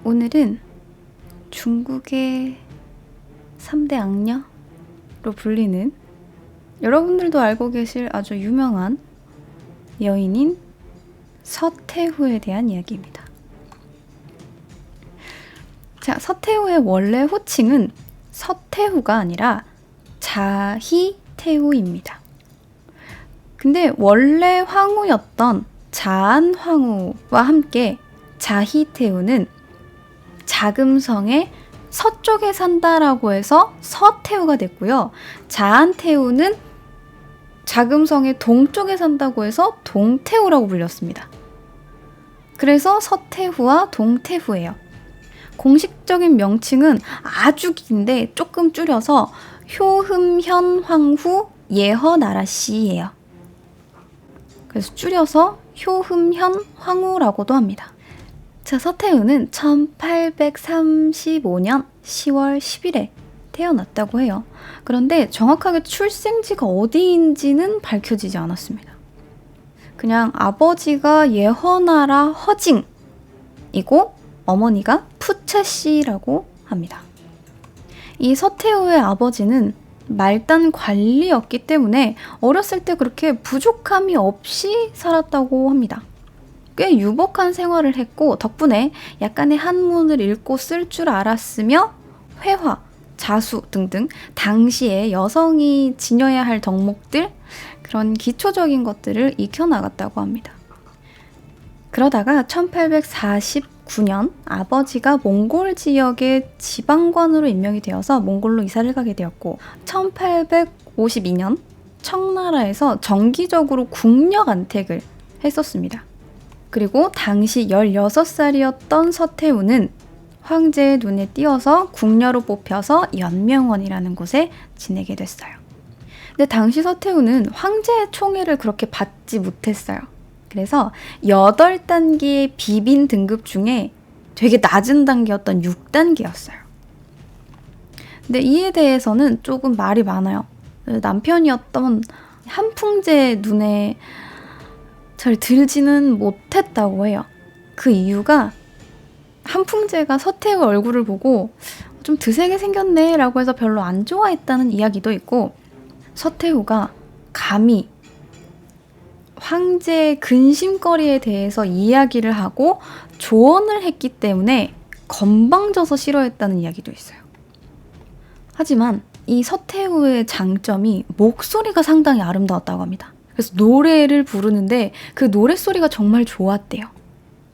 오늘은 중국의 3대 악녀로 불리는 여러분들도 알고 계실 아주 유명한 여인인 서태후에 대한 이야기입니다. 자, 서태후의 원래 호칭은 서태후가 아니라 자희태후입니다. 근데 원래 황후였던 자안황후와 함께 자희태후는 자금성의 서쪽에 산다라고 해서 서태후가 됐고요. 자안태후는 자금성의 동쪽에 산다고 해서 동태후라고 불렸습니다. 그래서 서태후와 동태후예요. 공식적인 명칭은 아주 긴데 조금 줄여서 효흠현황후 예허나라씨예요. 그래서 줄여서 효흠현황후라고도 합니다. 자, 서태후는 1835년 10월 10일에 태어났다고 해요. 그런데 정확하게 출생지가 어디인지는 밝혀지지 않았습니다. 그냥 아버지가 예허나라 허징이고 어머니가 푸채씨라고 합니다. 이 서태후의 아버지는 말단 관리였기 때문에 어렸을 때 그렇게 부족함이 없이 살았다고 합니다. 꽤 유복한 생활을 했고 덕분에 약간의 한문을 읽고 쓸 줄 알았으며 회화, 자수 등등 당시에 여성이 지녀야 할 덕목들, 그런 기초적인 것들을 익혀나갔다고 합니다. 그러다가 1849년 아버지가 몽골 지역의 지방관으로 임명이 되어서 몽골로 이사를 가게 되었고 1852년 청나라에서 정기적으로 국력 안택을 했었습니다. 그리고 당시 16살이었던 서태후는 황제의 눈에 띄어서 궁녀로 뽑혀서 연명원이라는 곳에 지내게 됐어요. 근데 당시 서태후는 황제의 총애를 그렇게 받지 못했어요. 그래서 8단계의 비빈 등급 중에 되게 낮은 단계였던 6단계였어요. 근데 이에 대해서는 조금 말이 많아요. 남편이었던 한풍제의 눈에 잘 들지는 못했다고 해요. 그 이유가 한풍제가 서태후 얼굴을 보고 좀 드세게 생겼네 라고 해서 별로 안 좋아했다는 이야기도 있고, 서태후가 감히 황제의 근심거리에 대해서 이야기를 하고 조언을 했기 때문에 건방져서 싫어했다는 이야기도 있어요. 하지만 이 서태후의 장점이 목소리가 상당히 아름다웠다고 합니다. 그래서 노래를 부르는데 그 노랫소리가 정말 좋았대요.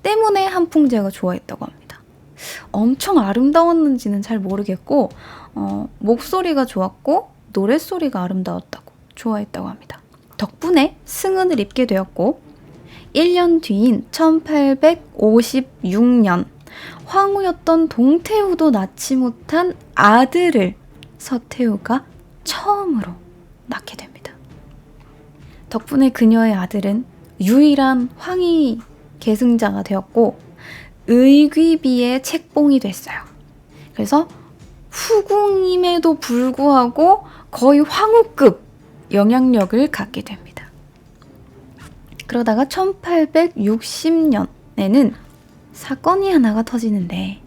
때문에 한풍제가 좋아했다고 합니다. 엄청 아름다웠는지는 잘 모르겠고 목소리가 좋았고 노랫소리가 아름다웠다고 좋아했다고 합니다. 덕분에 승은을 입게 되었고 1년 뒤인 1856년 황후였던 동태후도 낳지 못한 아들을 서태후가 처음으로 낳게 됩니다. 덕분에 그녀의 아들은 유일한 황위 계승자가 되었고 의귀비의 책봉이 됐어요. 그래서 후궁임에도 불구하고 거의 황후급 영향력을 갖게 됩니다. 그러다가 1860년에는 사건이 하나가 터지는데,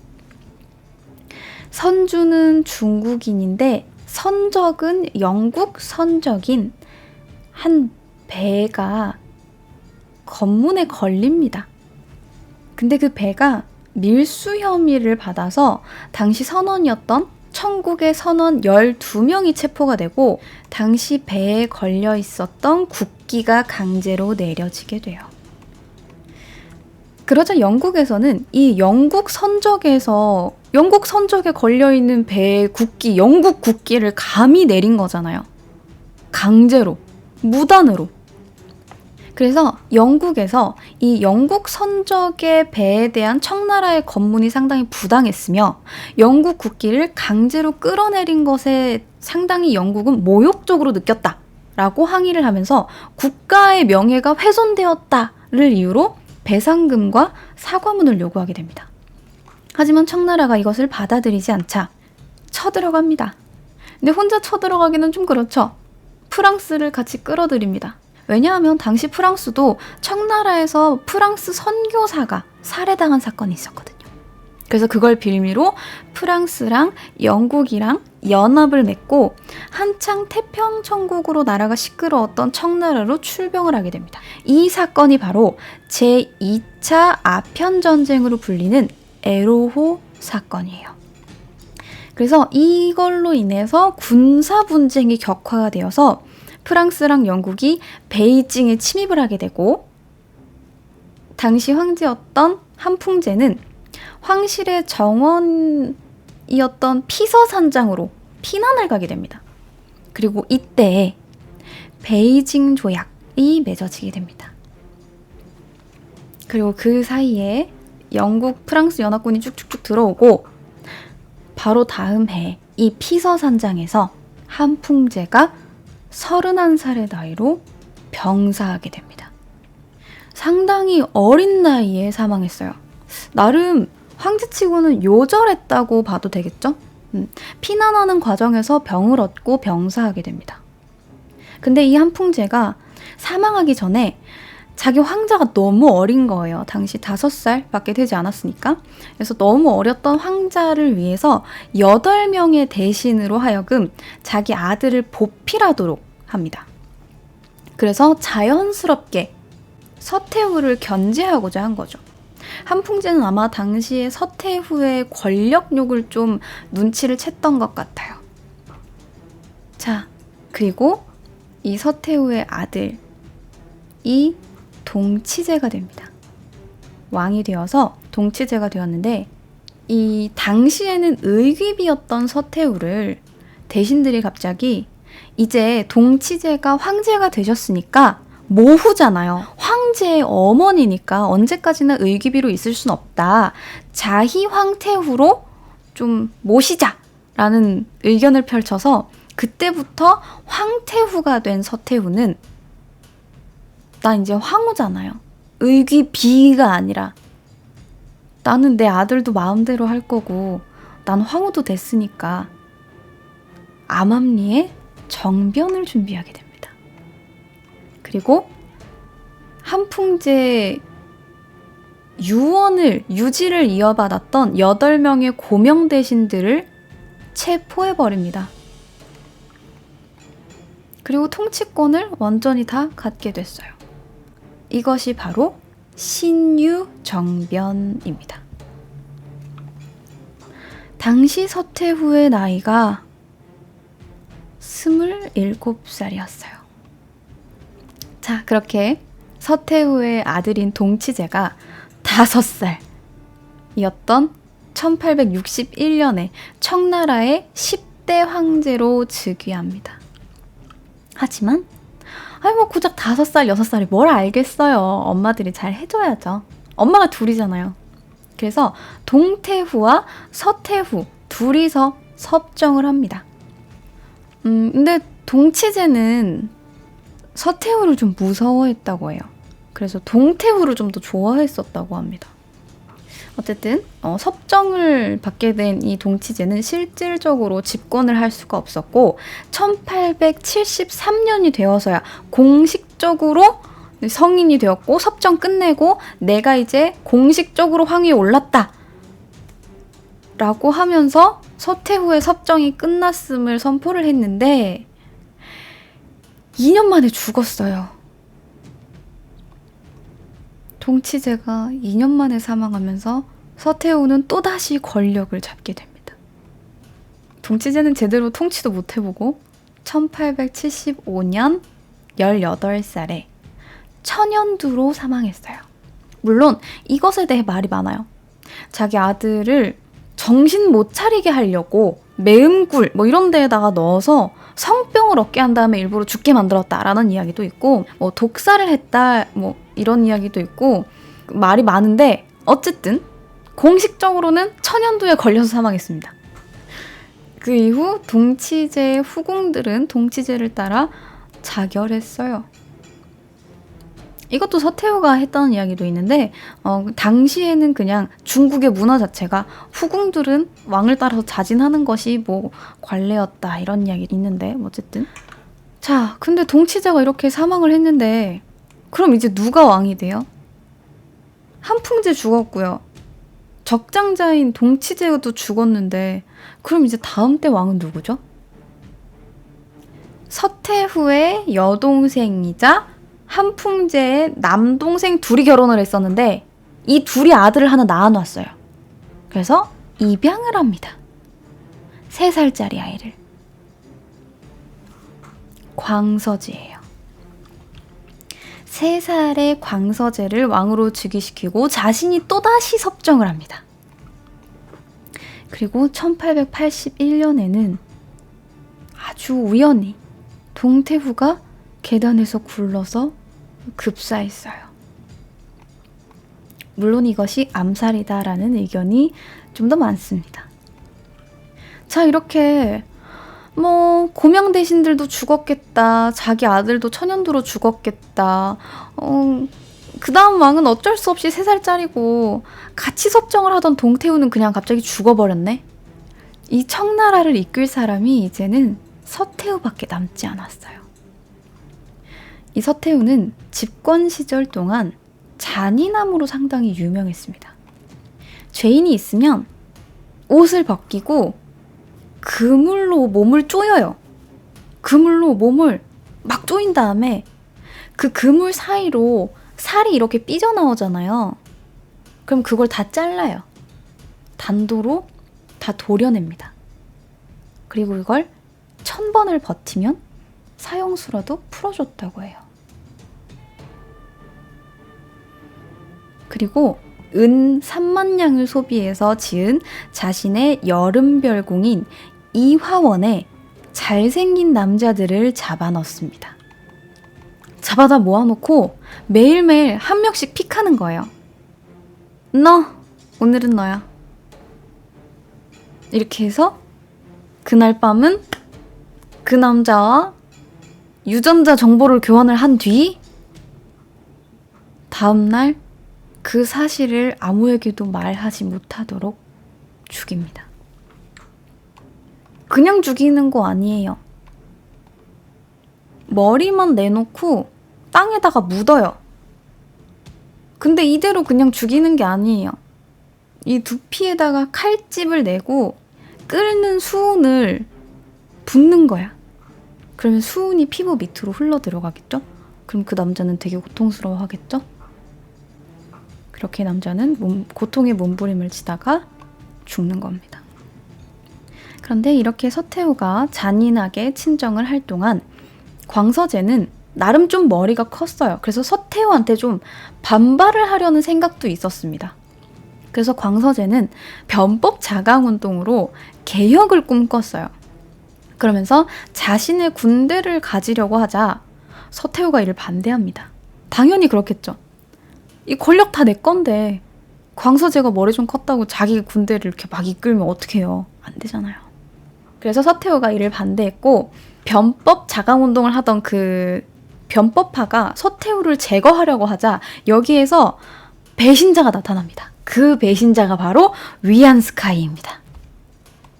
선주는 중국인인데 선적은 영국 선적인 한 배가 검문에 걸립니다. 근데 그 배가 밀수 혐의를 받아서 당시 선원이었던 천국의 선원 12명이 체포가 되고 당시 배에 걸려 있었던 국기가 강제로 내려지게 돼요. 그러자 영국에서는 이 영국 선적에 걸려있는 배의 국기, 영국 국기를 감히 내린 거잖아요. 강제로, 무단으로. 그래서 영국에서 이 영국 선적의 배에 대한 청나라의 검문이 상당히 부당했으며 영국 국기를 강제로 끌어내린 것에 상당히 영국은 모욕적으로 느꼈다라고 항의를 하면서 국가의 명예가 훼손되었다를 이유로 배상금과 사과문을 요구하게 됩니다. 하지만 청나라가 이것을 받아들이지 않자 쳐들어갑니다. 근데 혼자 쳐들어가기는 좀 그렇죠. 프랑스를 같이 끌어들입니다. 왜냐하면 당시 프랑스도 청나라에서 프랑스 선교사가 살해당한 사건이 있었거든요. 그래서 그걸 빌미로 프랑스랑 영국이랑 연합을 맺고 한창 태평천국으로 나라가 시끄러웠던 청나라로 출병을 하게 됩니다. 이 사건이 바로 제2차 아편전쟁으로 불리는 에로호 사건이에요. 그래서 이걸로 인해서 군사 분쟁이 격화가 되어서 프랑스랑 영국이 베이징에 침입을 하게 되고, 당시 황제였던 한풍제는 황실의 정원이었던 피서산장으로 피난을 가게 됩니다. 그리고 이때 베이징 조약이 맺어지게 됩니다. 그리고 그 사이에 영국, 프랑스 연합군이 쭉쭉쭉 들어오고, 바로 다음 해 이 피서산장에서 한풍제가 31살의 나이로 병사하게 됩니다. 상당히 어린 나이에 사망했어요. 나름 황제치고는 요절했다고 봐도 되겠죠? 피난하는 과정에서 병을 얻고 병사하게 됩니다. 근데 이 한풍제가 사망하기 전에 자기 황자가 너무 어린 거예요. 당시 5살밖에 되지 않았으니까. 그래서 너무 어렸던 황자를 위해서 8명의 대신으로 하여금 자기 아들을 보필하도록 합니다. 그래서 자연스럽게 서태후를 견제하고자 한 거죠. 한풍제는 아마 당시에 서태후의 권력욕을 좀 눈치를 챘던 것 같아요. 자, 그리고 이 서태후의 아들이 동치제가 됩니다. 왕이 되어서 동치제가 되었는데, 이 당시에는 의귀비였던 서태후를 대신들이 갑자기 이제 동치제가 황제가 되셨으니까 모후잖아요. 황제의 어머니니까 언제까지나 의귀비로 있을 순 없다. 자희 황태후로 좀 모시자라는 의견을 펼쳐서 그때부터 황태후가 된 서태후는, 난 이제 황후잖아요. 의귀비가 아니라 나는 내 아들도 마음대로 할 거고 난 황후도 됐으니까 암암리에 정변을 준비하게 됩니다. 그리고 한풍제 유지를 이어받았던 8명의 고명 대신들을 체포해버립니다. 그리고 통치권을 완전히 다 갖게 됐어요. 이것이 바로 신유정변입니다. 당시 서태후의 나이가 27살이었어요. 자, 그렇게 서태후의 아들인 동치제가 5살이었던 1861년에 청나라의 10대 황제로 즉위합니다. 하지만 고작 5살, 6살이 뭘 알겠어요. 엄마들이 잘 해줘야죠. 엄마가 둘이잖아요. 그래서 동태후와 서태후 둘이서 섭정을 합니다. 근데 동치제는 서태후를 좀 무서워했다고 해요. 그래서 동태후를 좀 더 좋아했었다고 합니다. 어쨌든 섭정을 받게 된 이 동치제는 실질적으로 집권을 할 수가 없었고 1873년이 되어서야 공식적으로 성인이 되었고 섭정 끝내고 내가 이제 공식적으로 황위에 올랐다 라고 하면서 서태후의 섭정이 끝났음을 선포를 했는데 2년 만에 죽었어요. 동치제가 2년 만에 사망하면서 서태후는 또다시 권력을 잡게 됩니다. 동치제는 제대로 통치도 못 해보고 1875년 18살에 천연두로 사망했어요. 물론 이것에 대해 말이 많아요. 자기 아들을 정신 못 차리게 하려고 매음굴 이런 데에다가 넣어서 성병을 얻게 한 다음에 일부러 죽게 만들었다라는 이야기도 있고 독사를 했다 이런 이야기도 있고 말이 많은데 어쨌든 공식적으로는 천연두에 걸려서 사망했습니다. 그 이후 동치제의 후궁들은 동치제를 따라 자결했어요. 이것도 서태후가 했다는 이야기도 있는데 당시에는 그냥 중국의 문화 자체가 후궁들은 왕을 따라서 자진하는 것이 관례였다 이런 이야기 있는데 어쨌든 자, 근데 동치제가 이렇게 사망을 했는데 그럼 이제 누가 왕이 돼요? 한풍제 죽었고요. 적장자인 동치제도 죽었는데 그럼 이제 다음 때 왕은 누구죠? 서태후의 여동생이자 한풍제의 남동생 둘이 결혼을 했었는데 이 둘이 아들을 하나 낳아놨어요. 그래서 입양을 합니다. 3살짜리 아이를. 광서제예요. 3살의 광서제를 왕으로 즉위시키고 자신이 또다시 섭정을 합니다. 그리고 1881년에는 아주 우연히 동태후가 계단에서 굴러서 급사했어요. 물론 이것이 암살이다라는 의견이 좀 더 많습니다. 자, 이렇게 고명 대신들도 죽었겠다. 자기 아들도 천연두로 죽었겠다. 그 다음 왕은 어쩔 수 없이 3살짜리고 같이 섭정을 하던 동태후는 그냥 갑자기 죽어버렸네. 이 청나라를 이끌 사람이 이제는 서태후밖에 남지 않았어요. 이 서태후는 집권 시절 동안 잔인함으로 상당히 유명했습니다. 죄인이 있으면 옷을 벗기고 그물로 몸을 조여요. 그물로 몸을 막 조인 다음에 그 그물 사이로 살이 이렇게 삐져나오잖아요. 그럼 그걸 다 잘라요. 단도로 다 도려냅니다. 그리고 이걸 1000번을 버티면 사형수라도 풀어줬다고 해요. 그리고 은 3만 냥을 소비해서 지은 자신의 여름별궁인 이화원에 잘생긴 남자들을 잡아넣습니다. 잡아다 모아놓고 매일매일 한 명씩 픽하는 거예요. 너, 오늘은 너야. 이렇게 해서 그날 밤은 그 남자와 유전자 정보를 교환을 한 뒤 다음날 그 사실을 아무에게도 말하지 못하도록 죽입니다. 그냥 죽이는 거 아니에요. 머리만 내놓고 땅에다가 묻어요. 근데 이대로 그냥 죽이는 게 아니에요. 이 두피에다가 칼집을 내고 끓는 수은을 붓는 거야. 그러면 수은이 피부 밑으로 흘러 들어가겠죠? 그럼 그 남자는 되게 고통스러워 하겠죠? 그렇게 남자는 고통의 몸부림을 치다가 죽는 겁니다. 그런데 이렇게 서태후가 잔인하게 친정을 할 동안 광서제는 나름 좀 머리가 컸어요. 그래서 서태후한테 좀 반발을 하려는 생각도 있었습니다. 그래서 광서제는 변법 자강운동으로 개혁을 꿈꿨어요. 그러면서 자신의 군대를 가지려고 하자 서태후가 이를 반대합니다. 당연히 그렇겠죠. 이 권력 다 내 건데 광서제가 머리 좀 컸다고 자기 군대를 이렇게 막 이끌면 어떡해요. 안 되잖아요. 그래서 서태후가 이를 반대했고 변법 자강운동을 하던 그 변법파가 서태후를 제거하려고 하자 여기에서 배신자가 나타납니다. 그 배신자가 바로 위안스카이입니다.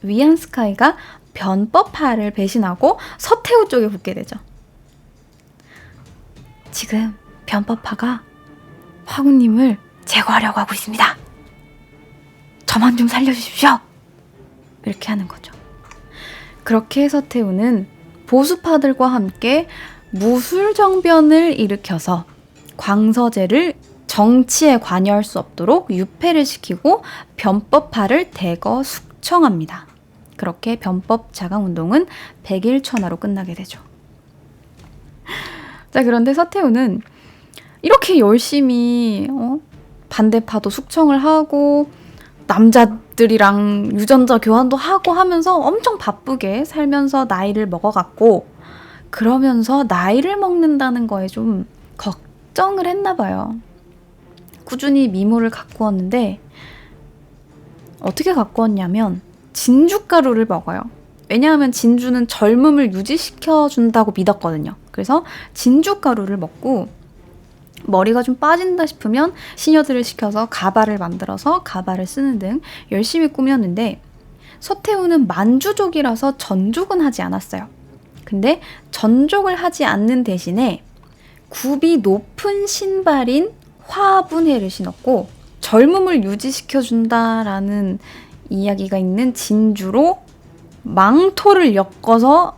위안스카이가 변법파를 배신하고 서태후 쪽에 붙게 되죠. 지금 변법파가 화군님을 제거하려고 하고 있습니다. 저만 좀 살려주십시오. 이렇게 하는 거죠. 그렇게 서태후는 보수파들과 함께 무술정변을 일으켜서 광서제를 정치에 관여할 수 없도록 유폐를 시키고 변법파를 대거 숙청합니다. 그렇게 변법 자강운동은 백일천하로 끝나게 되죠. 자, 그런데 서태후는 이렇게 열심히 반대파도 숙청을 하고 남자들이랑 유전자 교환도 하고 하면서 엄청 바쁘게 살면서 나이를 먹어갔고 그러면서 나이를 먹는다는 거에 좀 걱정을 했나 봐요. 꾸준히 미모를 가꾸었는데 어떻게 가꾸었냐면 진주가루를 먹어요. 왜냐하면 진주는 젊음을 유지시켜준다고 믿었거든요. 그래서 진주가루를 먹고 머리가 좀 빠진다 싶으면 시녀들을 시켜서 가발을 만들어서 가발을 쓰는 등 열심히 꾸몄는데 서태후는 만주족이라서 전족은 하지 않았어요. 근데 전족을 하지 않는 대신에 굽이 높은 신발인 화분회를 신었고 젊음을 유지시켜준다라는 이야기가 있는 진주로 망토를 엮어서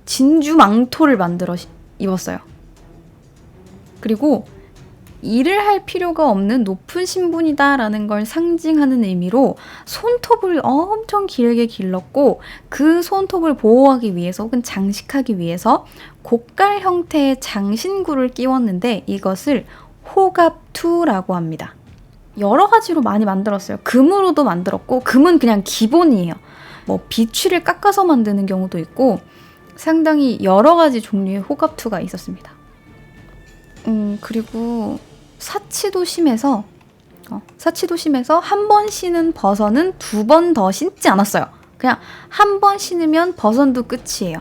진주 망토를 만들어 입었어요. 그리고 일을 할 필요가 없는 높은 신분이다라는 걸 상징하는 의미로 손톱을 엄청 길게 길렀고 그 손톱을 보호하기 위해서 혹은 장식하기 위해서 곡갈 형태의 장신구를 끼웠는데 이것을 호갑투라고 합니다. 여러 가지로 많이 만들었어요. 금으로도 만들었고 금은 그냥 기본이에요. 뭐 비취를 깎아서 만드는 경우도 있고 상당히 여러 가지 종류의 호갑투가 있었습니다. 그리고 사치도 심해서 한 번 신은 버선은 2번 더 신지 않았어요. 그냥 한 번 신으면 버선도 끝이에요.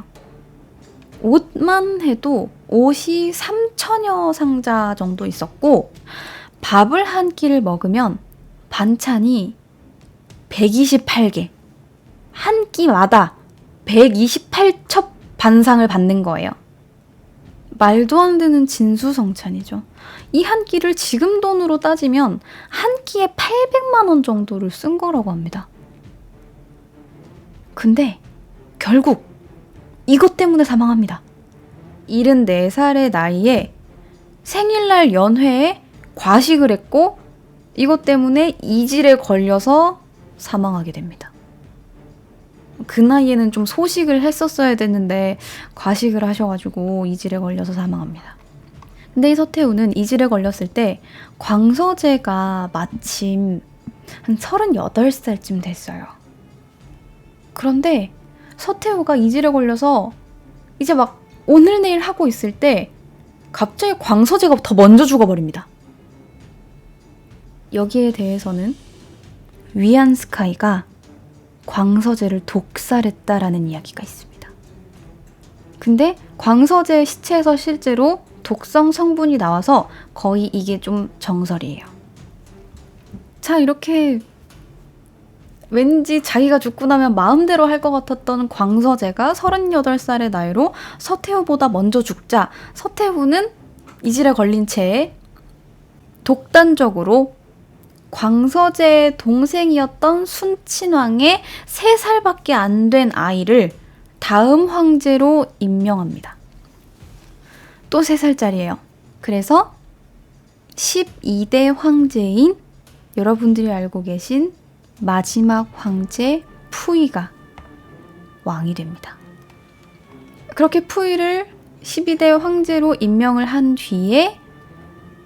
옷만 해도 옷이 3,000여 상자 정도 있었고 밥을 한 끼를 먹으면 반찬이 128개. 한 끼마다 128첩 반상을 받는 거예요. 말도 안 되는 진수성찬이죠. 이 한 끼를 지금 돈으로 따지면 한 끼에 800만 원 정도를 쓴 거라고 합니다. 근데 결국 이것 때문에 사망합니다. 74살의 나이에 생일날 연회에 과식을 했고 이것 때문에 이질에 걸려서 사망하게 됩니다. 그 나이에는 좀 소식을 했었어야 됐는데 과식을 하셔가지고 이질에 걸려서 사망합니다. 근데 이 서태후는 이질에 걸렸을 때 광서제가 마침 한 38살쯤 됐어요. 그런데 서태후가 이질에 걸려서 이제 막 오늘 내일 하고 있을 때 갑자기 광서제가 더 먼저 죽어버립니다. 여기에 대해서는 위안스카이가 광서제를 독살했다라는 이야기가 있습니다. 근데 광서제의 시체에서 실제로 독성 성분이 나와서 거의 이게 좀 정설이에요. 자, 이렇게 왠지 자기가 죽고 나면 마음대로 할 것 같았던 광서제가 38살의 나이로 서태후보다 먼저 죽자 서태후는 이질에 걸린 채 독단적으로 광서제의 동생이었던 순친왕의 3살밖에 안 된 아이를 다음 황제로 임명합니다. 또 3살짜리예요. 그래서 12대 황제인 여러분들이 알고 계신 마지막 황제 푸이가 왕이 됩니다. 그렇게 푸이를 12대 황제로 임명을 한 뒤에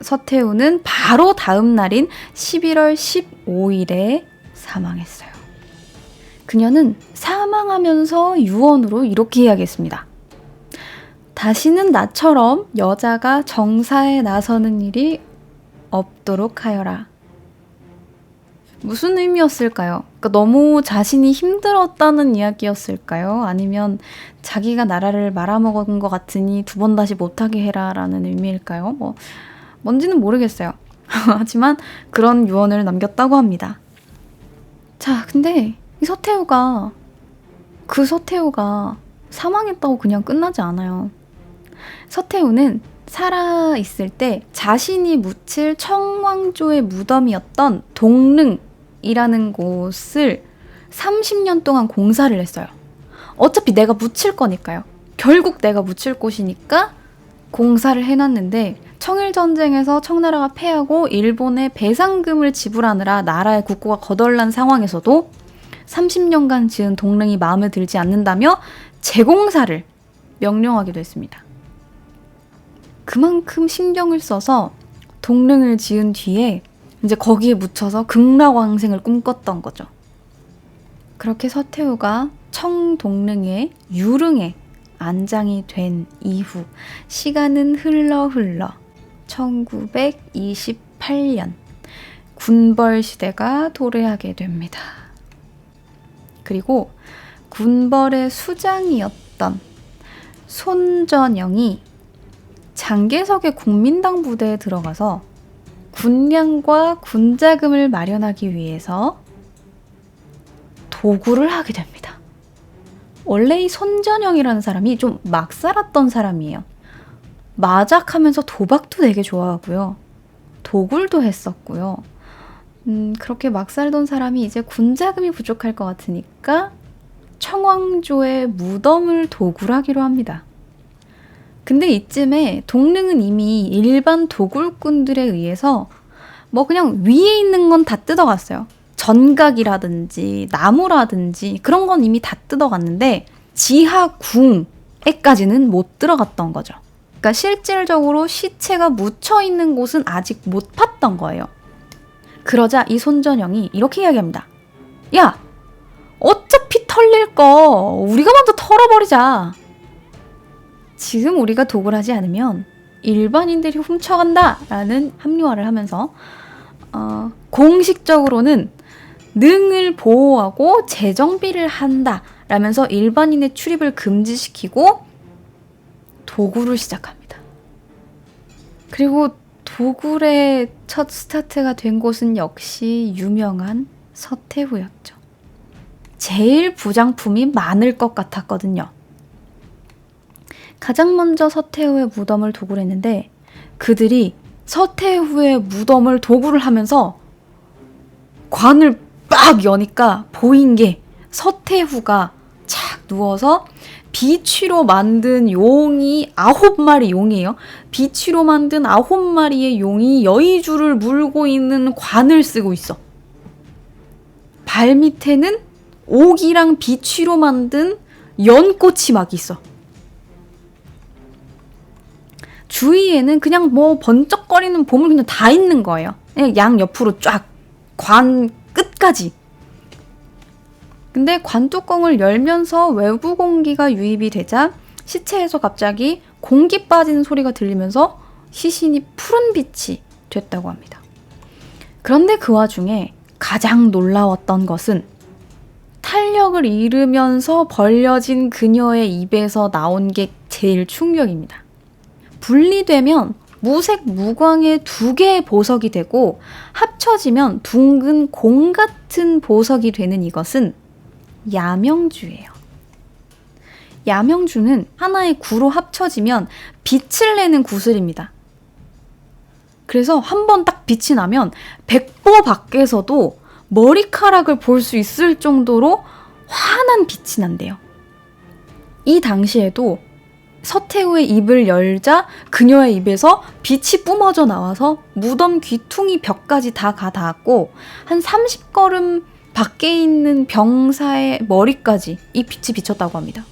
서태후는 바로 다음 날인 11월 15일에 사망했어요. 그녀는 사망하면서 유언으로 이렇게 이야기했습니다. 다시는 나처럼 여자가 정사에 나서는 일이 없도록 하여라. 무슨 의미였을까요? 그러니까 너무 자신이 힘들었다는 이야기였을까요? 아니면 자기가 나라를 말아먹은 것 같으니 2번 다시 못하게 해라 라는 의미일까요? 뭔지는 모르겠어요. 하지만 그런 유언을 남겼다고 합니다. 자, 근데 이 서태후가 사망했다고 그냥 끝나지 않아요. 서태후는 살아있을 때 자신이 묻힐 청왕조의 무덤이었던 동릉이라는 곳을 30년 동안 공사를 했어요. 어차피 내가 묻힐 거니까요. 결국 내가 묻힐 곳이니까 공사를 해놨는데 청일전쟁에서 청나라가 패하고 일본에 배상금을 지불하느라 나라의 국고가 거덜난 상황에서도 30년간 지은 동릉이 마음에 들지 않는다며 재공사를 명령하기도 했습니다. 그만큼 신경을 써서 동릉을 지은 뒤에 이제 거기에 묻혀서 극락왕생을 꿈꿨던 거죠. 그렇게 서태후가 청동릉의 유릉에 안장이 된 이후 시간은 흘러 1928년 군벌 시대가 도래하게 됩니다. 그리고 군벌의 수장이었던 손전영이 장개석의 국민당 부대에 들어가서 군량과 군자금을 마련하기 위해서 도구를 하게 됩니다. 원래 이 손전영이라는 사람이 좀 막 살았던 사람이에요. 마작하면서 도박도 되게 좋아하고요. 도굴도 했었고요. 그렇게 막 살던 사람이 이제 군자금이 부족할 것 같으니까 청왕조의 무덤을 도굴하기로 합니다. 근데 이쯤에 동릉은 이미 일반 도굴꾼들에 의해서 뭐 그냥 위에 있는 건 다 뜯어갔어요. 전각이라든지 나무라든지 그런 건 이미 다 뜯어갔는데 지하 궁에까지는 못 들어갔던 거죠. 그러니까 실질적으로 시체가 묻혀 있는 곳은 아직 못 봤던 거예요. 그러자 이 손전영이 이렇게 이야기합니다. 야! 어차피 털릴 거 우리가 먼저 털어버리자. 지금 우리가 도굴하지 않으면 일반인들이 훔쳐간다 라는 합리화를 하면서 공식적으로는 능을 보호하고 재정비를 한다 라면서 일반인의 출입을 금지시키고 도굴을 시작합니다. 그리고 도굴의 첫 스타트가 된 곳은 역시 유명한 서태후였죠. 제일 부장품이 많을 것 같았거든요. 가장 먼저 서태후의 무덤을 도굴했는데 그들이 서태후의 무덤을 도굴을 하면서 관을 빡 여니까 보인 게 서태후가 착 누워서 비취로 만든 용이 9마리 용이에요. 비취로 만든 9마리의 용이 여의주를 물고 있는 관을 쓰고 있어. 발 밑에는 옥이랑 비취로 만든 연꽃이 막 있어. 주위에는 그냥 뭐 번쩍거리는 보물 그냥 다 있는 거예요. 양 옆으로 쫙 관 끝까지. 근데 관 뚜껑을 열면서 외부 공기가 유입이 되자 시체에서 갑자기 공기 빠지는 소리가 들리면서 시신이 푸른 빛이 됐다고 합니다. 그런데 그 와중에 가장 놀라웠던 것은 탄력을 잃으면서 벌려진 그녀의 입에서 나온 게 제일 충격입니다. 분리되면 무색 무광의 2개의 보석이 되고 합쳐지면 둥근 공 같은 보석이 되는 이것은 야명주예요. 야명주는 하나의 구로 합쳐지면 빛을 내는 구슬입니다. 그래서 한번 딱 빛이 나면 백보 밖에서도 머리카락을 볼 수 있을 정도로 환한 빛이 난대요. 이 당시에도 서태후의 입을 열자 그녀의 입에서 빛이 뿜어져 나와서 무덤 귀퉁이 벽까지 다 닿았고 한 30걸음 밖에 있는 병사의 머리까지 이 빛이 비쳤다고 합니다.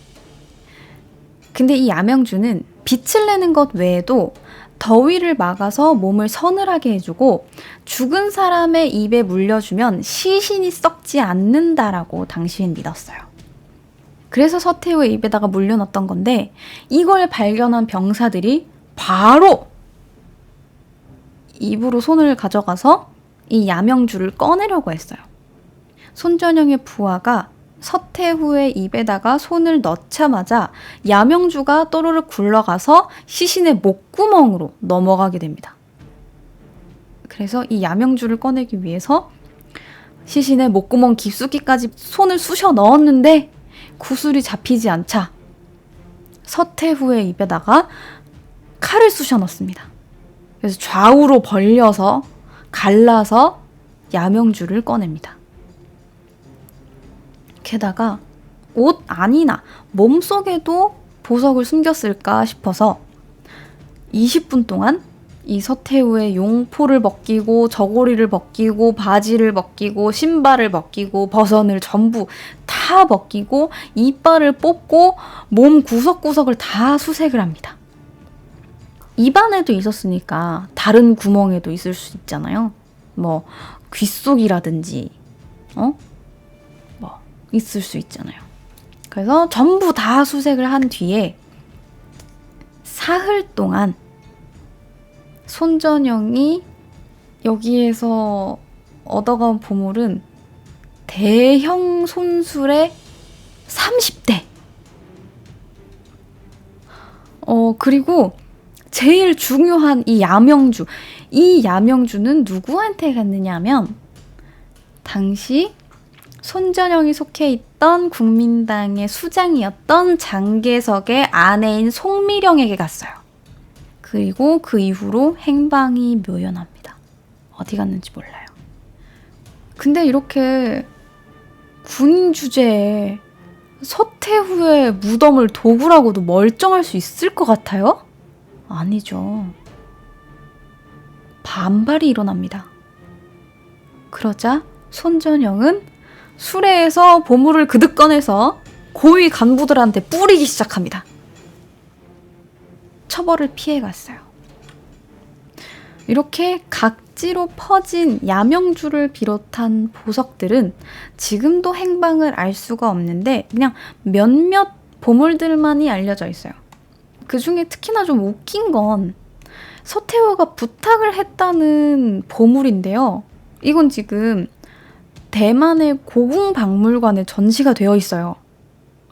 근데 이 야명주는 빛을 내는 것 외에도 더위를 막아서 몸을 서늘하게 해주고 죽은 사람의 입에 물려주면 시신이 썩지 않는다라고 당시엔 믿었어요. 그래서 서태후의 입에다가 물려놨던 건데 이걸 발견한 병사들이 바로 입으로 손을 가져가서 이 야명주를 꺼내려고 했어요. 손전영의 부하가 서태후의 입에다가 손을 넣자마자 야명주가 또르륵 굴러가서 시신의 목구멍으로 넘어가게 됩니다. 그래서 이 야명주를 꺼내기 위해서 시신의 목구멍 깊숙이까지 손을 쑤셔 넣었는데 구슬이 잡히지 않자 서태후의 입에다가 칼을 쑤셔 넣습니다. 그래서 좌우로 벌려서 갈라서 야명주를 꺼냅니다. 게다가 옷 안이나 몸속에도 보석을 숨겼을까 싶어서 20분 동안 이 서태후의 용포를 벗기고 저고리를 벗기고 바지를 벗기고 신발을 벗기고 버선을 전부 다 벗기고 이빨을 뽑고 몸 구석구석을 다 수색을 합니다. 입안에도 있었으니까 다른 구멍에도 있을 수 있잖아요. 뭐 귓속이라든지 뭐 있을 수 있잖아요. 그래서 전부 다 수색을 한 뒤에 사흘 동안 손전영이 여기에서 얻어간 보물은 대형 손술의 30대. 그리고 제일 중요한 이 야명주. 이 야명주는 누구한테 갔느냐면 당시 손전영이 속해 있던 국민당의 수장이었던 장개석의 아내인 송미령에게 갔어요. 그리고 그 이후로 행방이 묘연합니다. 어디 갔는지 몰라요. 근데 이렇게 군인 주제에 서태후의 무덤을 도구라고도 멀쩡할 수 있을 것 같아요? 아니죠. 반발이 일어납니다. 그러자 손전형은 수레에서 보물을 그득 꺼내서 고위 간부들한테 뿌리기 시작합니다. 처벌을 피해갔어요. 이렇게 각지로 퍼진 야명주를 비롯한 보석들은 지금도 행방을 알 수가 없는데 그냥 몇몇 보물들만이 알려져 있어요. 그 중에 특히나 좀 웃긴 건 서태후가 부탁을 했다는 보물인데요. 이건 지금 대만의 고궁박물관에 전시가 되어 있어요.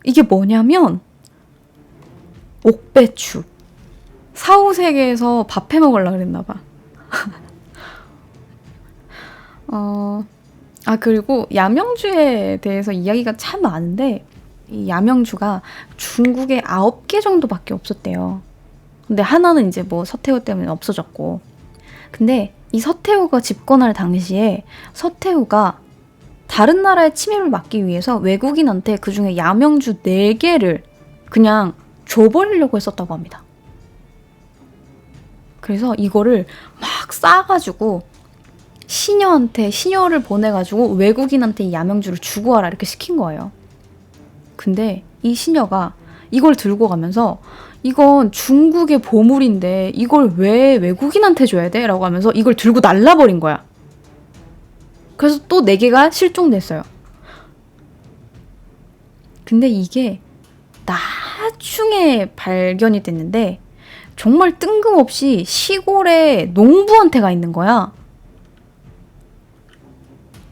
이게 뭐냐면 옥배추. 사후세계에서 밥 해먹으려고 그랬나 봐. 그리고 야명주에 대해서 이야기가 참 많은데 이 야명주가 중국에 9개 정도밖에 없었대요. 근데 하나는 이제 뭐 서태후 때문에 없어졌고. 근데 이 서태후가 집권할 당시에 서태후가 다른 나라의 침입을 막기 위해서 외국인한테 그 중에 야명주 4개를 그냥 줘버리려고 했었다고 합니다. 그래서 이거를 막 싸가지고 시녀를 보내가지고 외국인한테 이 야명주를 주고 와라 이렇게 시킨 거예요. 근데 이 시녀가 이걸 들고 가면서 이건 중국의 보물인데 이걸 왜 외국인한테 줘야 돼? 라고 하면서 이걸 들고 날라버린 거야. 그래서 또 4개가 실종됐어요. 근데 이게 나중에 발견이 됐는데 정말 뜬금없이 시골에 농부한테 가 있는 거야.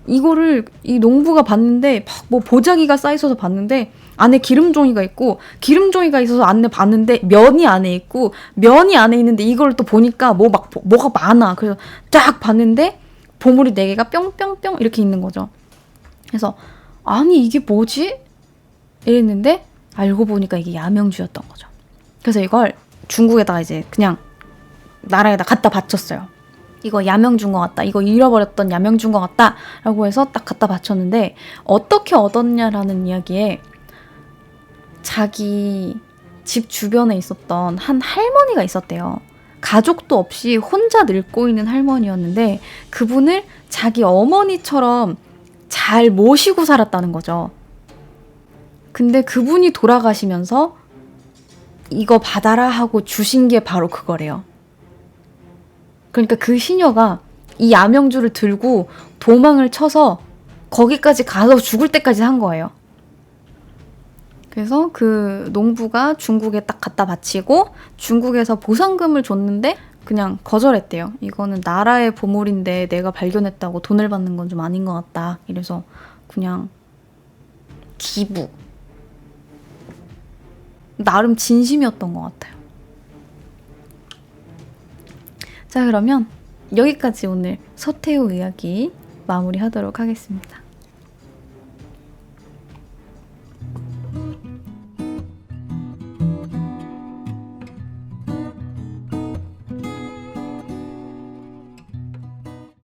이거를 이 농부가 봤는데 막 뭐 보자기가 쌓여있어서 봤는데 안에 기름종이가 있고 기름종이가 있어서 안에 봤는데 면이 안에 있고 면이 안에 있는데 이걸 또 보니까 뭐가 많아. 그래서 쫙 봤는데 보물이 4개가 뿅뿅뿅 이렇게 있는 거죠. 그래서 아니 이게 뭐지? 이랬는데 알고 보니까 이게 야명주였던 거죠. 그래서 이걸 중국에다가 이제 그냥 나라에다 갖다 바쳤어요. 이거 야명주인 것 같다. 이거 잃어버렸던 야명주인 것 같다. 라고 해서 딱 갖다 바쳤는데 어떻게 얻었냐라는 이야기에 자기 집 주변에 있었던 한 할머니가 있었대요. 가족도 없이 혼자 늙고 있는 할머니였는데 그분을 자기 어머니처럼 잘 모시고 살았다는 거죠. 근데 그분이 돌아가시면서 이거 받아라 하고 주신 게 바로 그거래요. 그러니까 그 시녀가 이 야명주를 들고 도망을 쳐서 거기까지 가서 죽을 때까지 한 거예요. 그래서 그 농부가 중국에 딱 갖다 바치고 중국에서 보상금을 줬는데 그냥 거절했대요. 이거는 나라의 보물인데 내가 발견했다고 돈을 받는 건 좀 아닌 것 같다. 이래서 그냥 기부. 나름 진심이었던 것 같아요. 자, 그러면 여기까지 오늘 서태후 이야기 마무리하도록 하겠습니다.